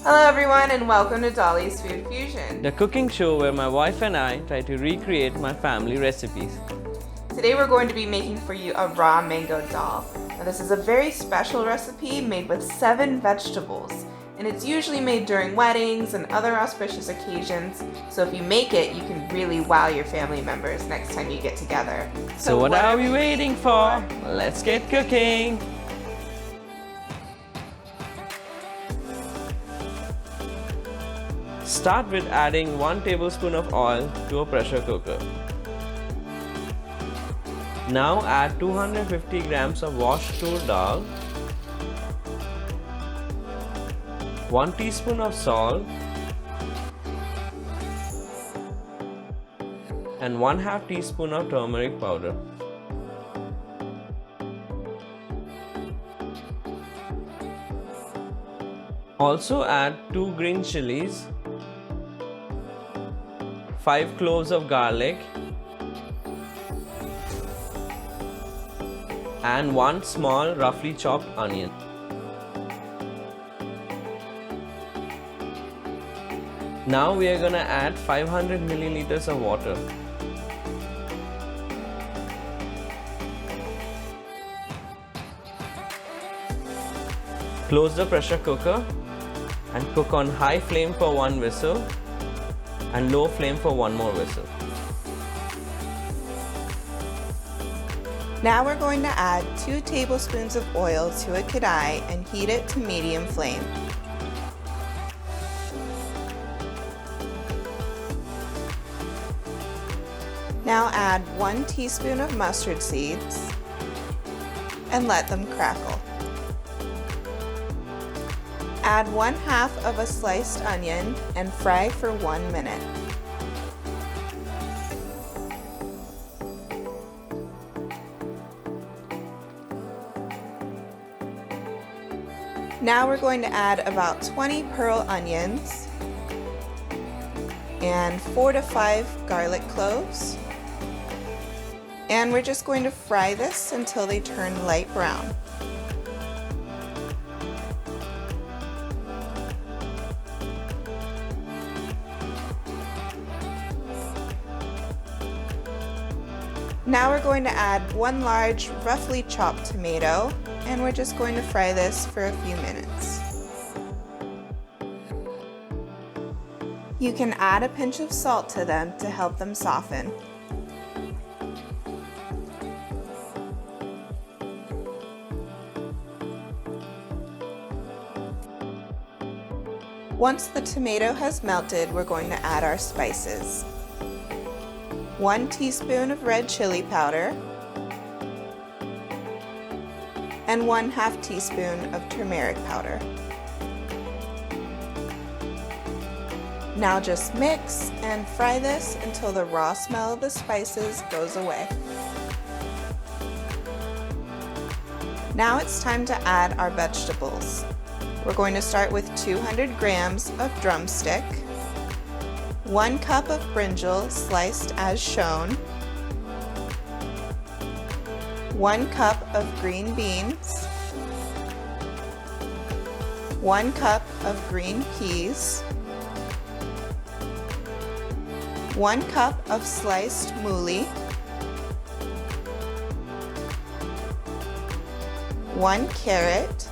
Hello everyone and welcome to Dolly's Food Fusion. The cooking show where my wife and I try to recreate my family recipes. Today we're going to be making for you a raw mango dal. Now this is a very special recipe made with 7 vegetables, and it's usually made during weddings and other auspicious occasions, so if you make it, you can really wow your family members next time you get together. So what are we waiting for? Let's get cooking! Start with adding 1 tablespoon of oil to a pressure cooker. Now add 250 grams of washed tur dal, 1 teaspoon of salt, and 1/2 teaspoon of turmeric powder. Also add 2 green chilies, 5 cloves of garlic, and 1 small roughly chopped onion. Now we are gonna add 500 milliliters of water. Close the pressure cooker and cook on high flame for 1 whistle and low flame for 1 more whistle. Now we're going to add 2 tablespoons of oil to a kadai and heat it to medium flame. Now add 1 teaspoon of mustard seeds and let them crackle. Add 1/2 of a sliced onion and fry for 1 minute. Now we're going to add about 20 pearl onions and 4 to 5 garlic cloves. And we're just going to fry this until they turn light brown. Now we're going to add 1 large, roughly chopped tomato, and we're just going to fry this for a few minutes. You can add a pinch of salt to them to help them soften. Once the tomato has melted, we're going to add our spices. 1 teaspoon of red chili powder and 1/2 teaspoon of turmeric powder. Now just mix and fry this until the raw smell of the spices goes away. Now it's time to add our vegetables. We're going to start with 200 grams of drumstick, 1 cup of brinjal sliced as shown, 1 cup of green beans, 1 cup of green peas, 1 cup of sliced mooli, 1 carrot,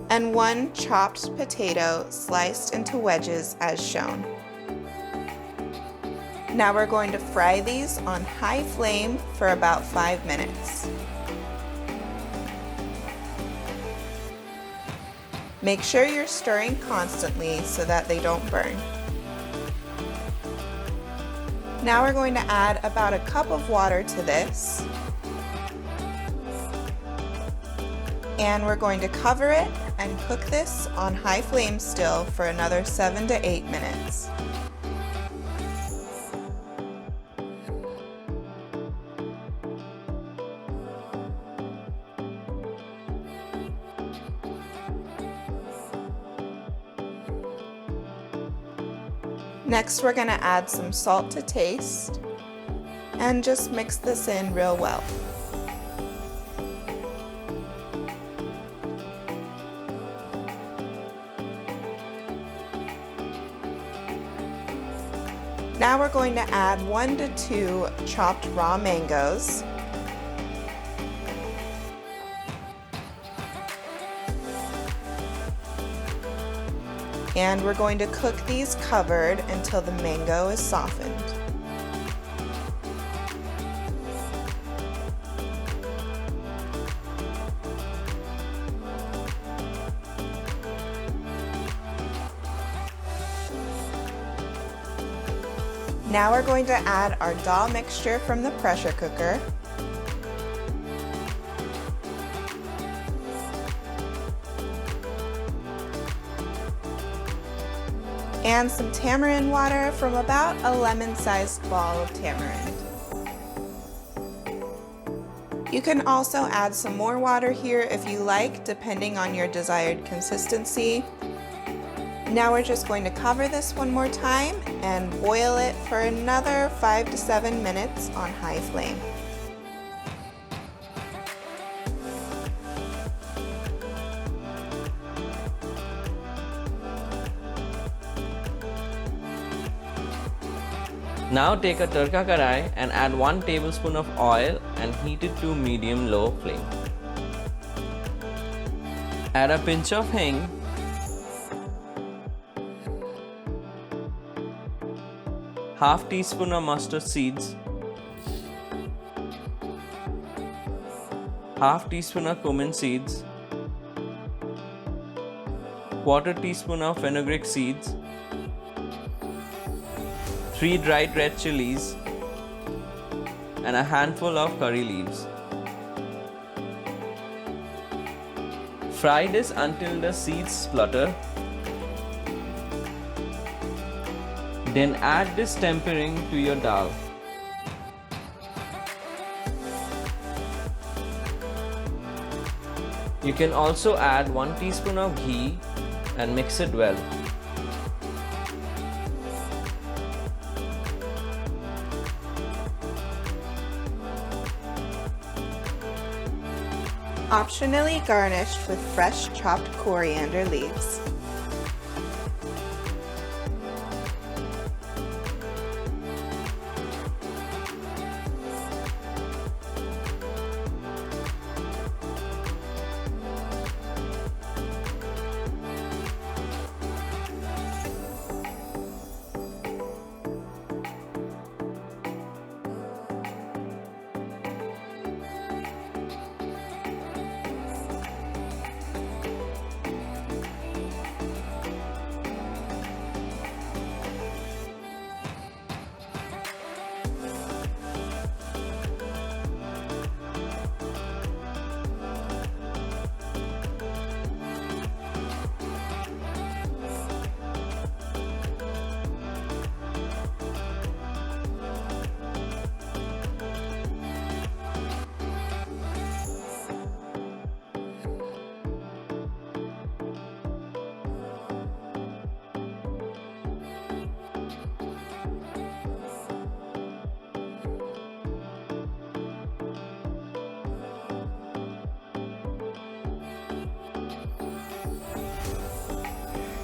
and 1 chopped potato sliced into wedges as shown. Now we're going to fry these on high flame for about 5 minutes. Make sure you're stirring constantly so that they don't burn. Now we're going to add about a cup of water to this. And we're going to cover it and cook this on high flame still for another 7 to 8 minutes. Next, we're going to add some salt to taste and just mix this in real well. Now we're going to add 1 to 2 chopped raw mangoes. And we're going to cook these covered until the mango is softened. Now we're going to add our dal mixture from the pressure cooker. And some tamarind water from about a lemon-sized ball of tamarind. You can also add some more water here if you like, depending on your desired consistency. Now we're just going to cover this one more time and boil it for another 5 to 7 minutes on high flame. Now take a tadka karai and add 1 tablespoon of oil and heat it to medium-low flame. Add a pinch of hing, half teaspoon of mustard seeds, half teaspoon of cumin seeds, quarter teaspoon of fenugreek seeds, 3 dried red chilies, and a handful of curry leaves. Fry this until the seeds splutter. Then add this tempering to your dal. You can also add 1 teaspoon of ghee and mix it well. Optionally garnished with fresh chopped coriander leaves.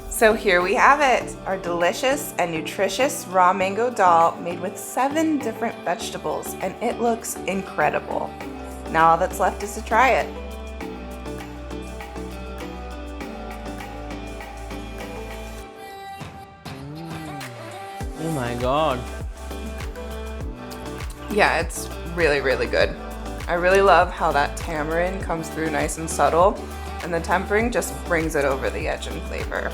So here we have it, our delicious and nutritious raw mango dal made with 7 different vegetables, and it looks incredible. Now all that's left is to try it. Oh my god. Yeah, it's really, really good. I really love how that tamarind comes through nice and subtle, and the tempering just brings it over the edge in flavor.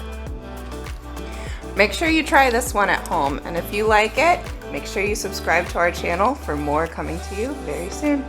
Make sure you try this one at home, and if you like it, make sure you subscribe to our channel for more coming to you very soon.